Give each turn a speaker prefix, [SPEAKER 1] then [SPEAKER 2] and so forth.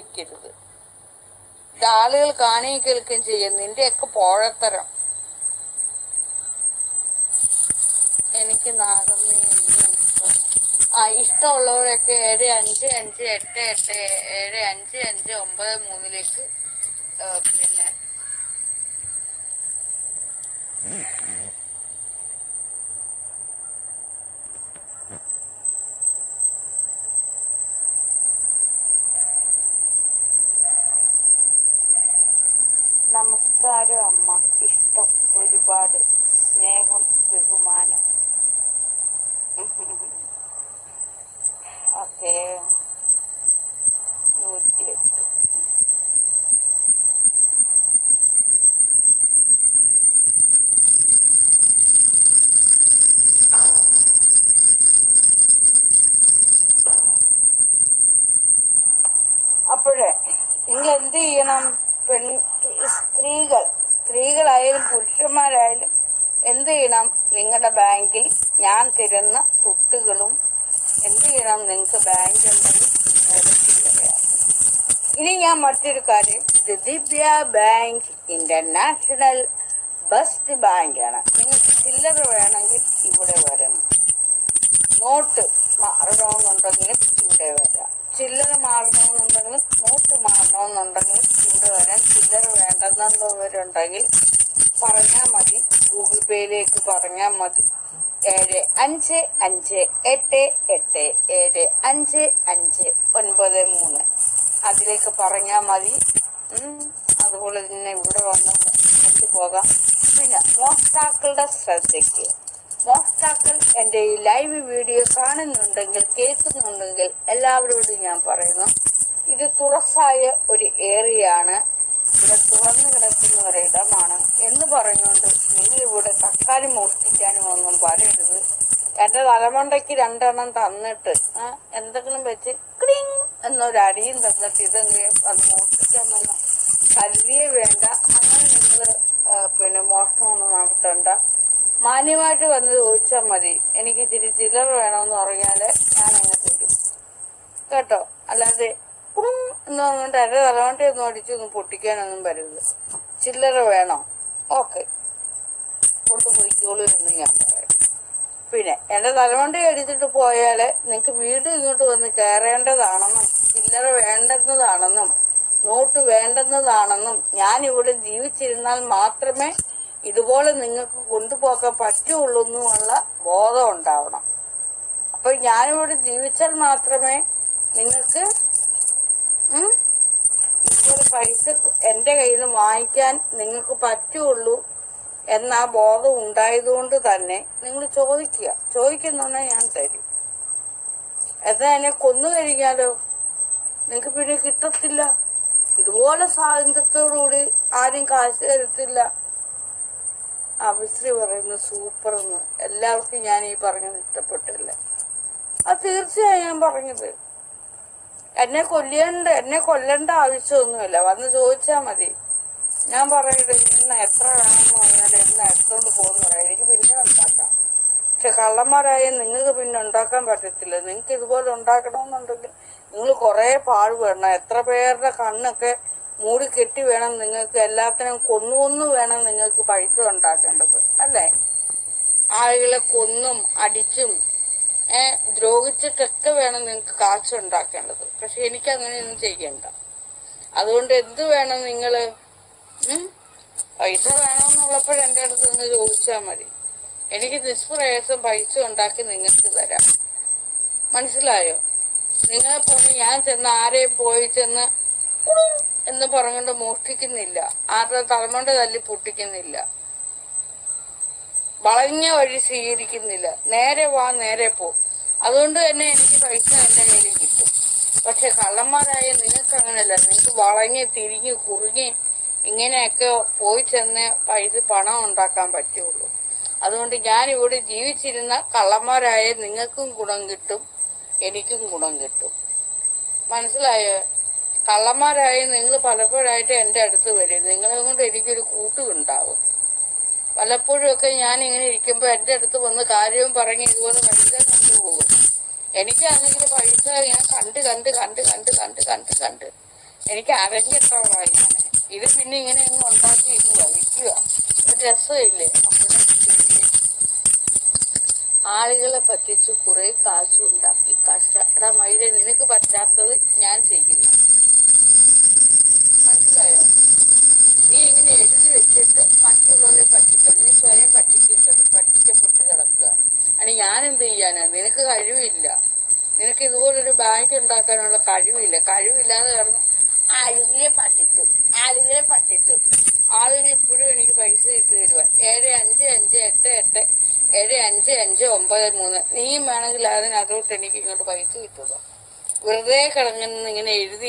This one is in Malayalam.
[SPEAKER 1] വെക്കരുത്. ഇത് ആളുകൾ കാണുകയും കേൾക്കുകയും ചെയ്യും. നിന്റെയൊക്കെ പോഴത്തരം. എനിക്ക് നാഗമ്മേ ഇഷ്ടമുള്ളവരൊക്കെ 75587559 പിന്നെ നമസ്കാരം അമ്മ. ഇഷ്ടം, ഒരുപാട് സ്നേഹം, ബഹുമാനം. ഓക്കെ. 108. അപ്പോഴേ നിങ്ങൾ എന്ത് ചെയ്യണം? സ്ത്രീകളായാലും പുരുഷന്മാരായാലും എന്ത് ചെയ്യണം? നിങ്ങളുടെ ബാങ്കിൽ ഞാൻ തരുന്ന തുട്ടുകളും എന്ത് ചെയ്യണം? നിങ്ങൾക്ക് ബാങ്ക് ഉണ്ടെങ്കിൽ ഇനി ഞാൻ മറ്റൊരു കാര്യം, ഇത് ദിവ്യ ബാങ്ക് ഇന്റർനാഷണൽ ബെസ്റ്റ് ബാങ്കാണ്. നിങ്ങൾക്ക് ചില്ലറ വേണമെങ്കിൽ ഇവിടെ വരണം. നോട്ട് മാറണമെന്നുണ്ടെങ്കിൽ ഇവിടെ വരാം. ചില്ലറ മാറണമെന്നുണ്ടെങ്കിൽ നോട്ട് മാറണമെന്നുണ്ടെങ്കിൽ ഇവിടെ വരാൻ. ചില്ലറ വേണ്ടെന്നുള്ളവരുണ്ടെങ്കിൽ പറഞ്ഞാൽ മതി, ഗൂഗിൾ പേയിലേക്ക് പറഞ്ഞാൽ മതി. 7558875593 അതിലേക്ക് പറഞ്ഞാൽ മതി. അതുപോലെ തന്നെ ഇവിടെ വന്ന് കൊണ്ടുപോകാം. പിന്നെ മോഷ്ടാക്കളുടെ ശ്രദ്ധയ്ക്ക്, മോഷ്ടാക്കൾ എൻ്റെ ഈ ലൈവ് വീഡിയോ കാണുന്നുണ്ടെങ്കിൽ കേൾക്കുന്നുണ്ടെങ്കിൽ എല്ലാവരോടും ഞാൻ പറയുന്നു, ഇത് തുറസായ ഒരു ഏരിയയാണ്. ഇവിടെ തുറന്നു കിടക്കുന്ന ഒരിടമാണ് എന്ന് പറഞ്ഞുകൊണ്ട് നിങ്ങൾ ഇവിടെ തക്കാലും മോഷ്ടിക്കാനും ഒന്നും പറയരുത്. എന്റെ തലമണ്ടയ്ക്ക് 2 എണ്ണം തന്നിട്ട് എന്തെങ്കിലും വെച്ച് ക്ലിങ് എന്നൊരടിയും തന്നിട്ട് ഇതെങ്കിലും അത് മോഷ്ടിക്കാൻ വന്ന കരുതിയേ വേണ്ട. അങ്ങനെ നിങ്ങൾ പിന്നെ മോഷണമൊന്നും നടത്തണ്ട. മാന്യമായിട്ട് വന്ന് ചോദിച്ചാൽ മതി. എനിക്ക് ഇച്ചിരി ചില്ലറ വേണമെന്ന് പറഞ്ഞാല് ഞാൻ അങ്ങ് തരും കേട്ടോ. അല്ലാതെ എന്ന് പറഞ്ഞിട്ട് എന്റെ തലവണ്ടി ഒന്നും അടിച്ചൊന്നും പൊട്ടിക്കാനൊന്നും വരരുത്. ചില്ലറ വേണോ? ഓക്കെ, കൊണ്ടുപോയിക്കോളൂ എന്ന് ഞാൻ പറയാം. പിന്നെ എന്റെ തലവണ്ടി അടിച്ചിട്ട് പോയാല് നിങ്ങക്ക് വീണ്ടും ഇങ്ങോട്ട് വന്ന് കയറേണ്ടതാണെന്നും ചില്ലറ വേണ്ടെന്നതാണെന്നും നോട്ട് വേണ്ടെന്നതാണെന്നും ഞാൻ ഇവിടെ ജീവിച്ചിരുന്നാൽ മാത്രമേ ഇതുപോലെ നിങ്ങൾക്ക് കൊണ്ടുപോകാൻ പറ്റുള്ളൂ എന്നുള്ള ബോധം ഉണ്ടാവണം. അപ്പൊ ഞാനിവിടെ ജീവിച്ചാൽ മാത്രമേ നിങ്ങൾക്ക് ഇതുപോലെ പൈസ എന്റെ കയ്യിൽ നിന്ന് വാങ്ങിക്കാൻ നിങ്ങൾക്ക് പറ്റുള്ളൂ എന്ന ബോധം ഉണ്ടായതുകൊണ്ട് തന്നെ നിങ്ങൾ ചോദിക്കുന്നുണ്ടെ ഞാൻ തരും. എന്നാ എന്നെ കൊന്നു കഴിഞ്ഞാലോ നിങ്ങൾക്ക് പിന്നെ കിട്ടത്തില്ല. ഇതുപോലെ സ്വാതന്ത്ര്യത്തോടുകൂടി ആരും കാശ് തരത്തില്ല. അഭിശ്രീ പറയുന്നു സൂപ്പർ എന്ന്. എല്ലാവർക്കും ഞാൻ ഈ പറഞ്ഞത് ഇഷ്ടപ്പെട്ടില്ല. അത് തീർച്ചയായും ഞാൻ പറഞ്ഞത്. എന്നെ കൊല്ലേണ്ട ആവശ്യമൊന്നുമില്ല. വന്ന് ചോദിച്ചാ മതി. ഞാൻ പറയട്ടെ, ഇന്ന് എത്ര വേണമെന്ന് പറഞ്ഞാൽ ഇന്ന് എടുത്തോണ്ട് പോകുന്ന പറയാം. എനിക്ക് പിന്നെ ഉണ്ടാക്കാം. പക്ഷെ കള്ളന്മാരായ നിങ്ങൾക്ക് പിന്നെ ഉണ്ടാക്കാൻ പറ്റത്തില്ല. നിങ്ങൾക്ക് ഇതുപോലെ ഉണ്ടാക്കണമെന്നുണ്ടെങ്കിൽ നിങ്ങൾ കുറെ പാടുപെടണം. എത്ര പേരുടെ കണ്ണൊക്കെ മൂടി കെട്ടി വേണം നിങ്ങൾക്ക്, എല്ലാത്തിനും കൊന്നു വേണം നിങ്ങൾക്ക് പൈസ ഉണ്ടാക്കേണ്ടത് അല്ലേ? ആളുകളെ കൊന്നും അടിച്ചും ദ്രോഹിച്ചിട്ടൊക്കെ വേണം നിങ്ങൾക്ക് കാശ് ഉണ്ടാക്കേണ്ടത്. പക്ഷെ എനിക്ക് അങ്ങനെയൊന്നും ചെയ്യണ്ട. അതുകൊണ്ട് എന്ത് വേണം? നിങ്ങള് പൈസ വേണമെന്നുള്ളപ്പോൾ എൻ്റെ അടുത്ത് നിന്ന് ചോദിച്ചാൽ മതി. എനിക്ക് നിഷ്പ്രയാസം പൈസ ഉണ്ടാക്കി നിങ്ങൾക്ക് തരാം. മനസ്സിലായോ? നിങ്ങളെപ്പോലെ ഞാൻ ആരെയും പോയി ചെന്ന് എന്ന് പറഞ്ഞുകൊണ്ട് മോഷ്ടിക്കുന്നില്ല. ആരുടെ തലമണ്ട തല്ലി പൊട്ടിക്കുന്നില്ല. വളഞ്ഞ വഴി സ്വീകരിക്കുന്നില്ല. നേരെ വാ നേരെ പോ. അതുകൊണ്ട് തന്നെ എനിക്ക് പൈസ എന്റെ കയ്യിൽ കിട്ടും. പക്ഷെ കള്ളന്മാരായ നിങ്ങൾക്ക് അങ്ങനെയല്ല. നിങ്ങൾക്ക് വളഞ്ഞ് തിരിഞ്ഞ് കുറുങ്ങി ഇങ്ങനെയൊക്കെ പോയി ചെന്ന് പണം ഉണ്ടാക്കാൻ പറ്റുള്ളൂ. അതുകൊണ്ട് ഞാൻ ഇവിടെ ജീവിച്ചിരുന്ന കള്ളന്മാരായ നിങ്ങൾക്കും ഗുണം കിട്ടും, എനിക്കും ഗുണം കിട്ടും. മനസ്സിലായോ? കള്ളന്മാരായ നിങ്ങൾ പലപ്പോഴായിട്ട് എൻ്റെ അടുത്ത് വരും. നിങ്ങളെ കൊണ്ട് എനിക്കൊരു കൂട്ടുണ്ടാവും. പലപ്പോഴും ഒക്കെ ഞാൻ ഇങ്ങനെ ഇരിക്കുമ്പോൾ എൻ്റെ അടുത്ത് വന്ന് കാര്യവും പറഞ്ഞ് ഇതുപോലെ മനസ്സിലാക്കി കൊണ്ടുപോകും. എനിക്കാണെങ്കിൽ പൈസ ഞാൻ കണ്ട് എനിക്ക് അറിഞ്ഞിട്ടുള്ള ഞാൻ ഇത് പിന്നെ ഇങ്ങനെ അങ്ങ് ഉണ്ടാക്കി വിൽക്കുക ഒരു രസമില്ലേ. അപ്പോഴും ആളുകളെ പറ്റിച്ച് കുറെ കാശുണ്ടാക്കി കഷ്ടമയിലെ നിനക്ക് പറ്റാത്തത് ഞാൻ ചെയ്യുന്നു. മനസ്സിലായോ? നീ ഇങ്ങനെ എഴുതി വെച്ചിട്ട് മറ്റുള്ളവരെ പറ്റിക്കണം. നീ സ്വയം പറ്റിക്കപ്പെട്ട് കിടക്കുക. അനി ഞാൻ എന്ത് ചെയ്യാനാ? നിനക്ക് കഴിവില്ല. നിനക്ക് ഇതുപോലൊരു ബാങ്ക് ഉണ്ടാക്കാനുള്ള കഴിവില്ലാതെ കിടന്ന് ആളുകളെ പറ്റിച്ചു. ആളുകൾ ഇപ്പോഴും എനിക്ക് പൈസ ഇട്ട് തരുക 75587559. നീയും വേണമെങ്കിൽ അതിനകത്തോട്ട് എനിക്ക് ഇങ്ങോട്ട് പൈസ കിട്ടുക. വെറുതെ കിടങ്ങുന്ന ഇങ്ങനെ എഴുതി